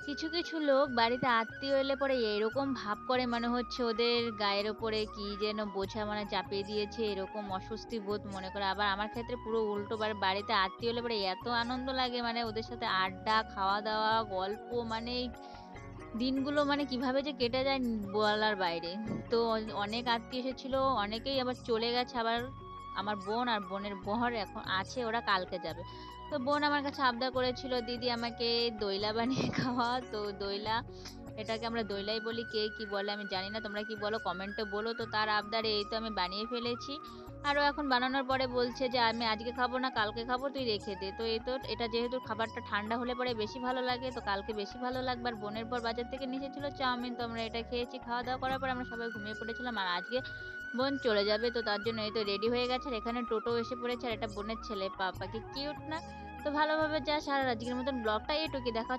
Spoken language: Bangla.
কিছু, কিছু লোক বাড়িতে আত্মীয় এলে পরে এরকম ভাব করে মনে হচ্ছে ওদের গায়ের ওপরে কি যেন বোঝা মানে চাপিয়ে দিয়েছে, এরকম অস্বস্তি বোধ মনে করে। আবার আমার ক্ষেত্রে পুরো উল্টো, বাড়িতে আত্মীয় এলে পরে এত আনন্দ লাগে মানে ওদের সাথে আড্ডা, খাওয়া-দাওয়া, গল্প মানে দিনগুলো মানে কিভাবে যে কেটে যায় বলার বাইরে। তো অনেক আত্মীয় এসেছিল, অনেকেই আবার চলে গেছে। আবার আমার বোন আর বোনের বর এখন আছে, ওরা কালকে যাবে। তো বোন আমার কাছে আবদার করেছিল, "দিদি আমাকে দইলা বানিয়ে খাওয়া।" তো দইলা, এটাকে আমরা দইলাই বলি। কে কি বলে আমি জানি না। তোমরা কি বলো কমেন্টে বলো। তো তার আবদারে এই তো আমি বানিয়ে ফেলেছি। আরও এখন বানানোর পরে বলছে যে, "আমি আজকে খাবো না, কালকে খাবো, তুই রেখে দে।" তো এই তো এটা যেহেতু খাবারটা ঠান্ডা হলে পরে বেশি ভালো লাগে, তো কালকে বেশি ভালো লাগবে। আর বোনের বর বাজার থেকে নিয়ে এসেছিল চাউমিন, তো আমরা এটা খেয়েছি। খাওয়া-দাওয়া করার পর আমরা সবাই ঘুমিয়ে পড়েছিলাম। আর আজকে বোন চলে যাবে, তো তার জন্য এই তো রেডি হয়ে গেছে। আর এখানে টোটো এসে পড়েছে। আর এটা বোনের ছেলে, পাপা কি কিউট না? তো ভালোভাবে যাস। আর আজকের মতন ব্লগটা এটুকুই। দেখা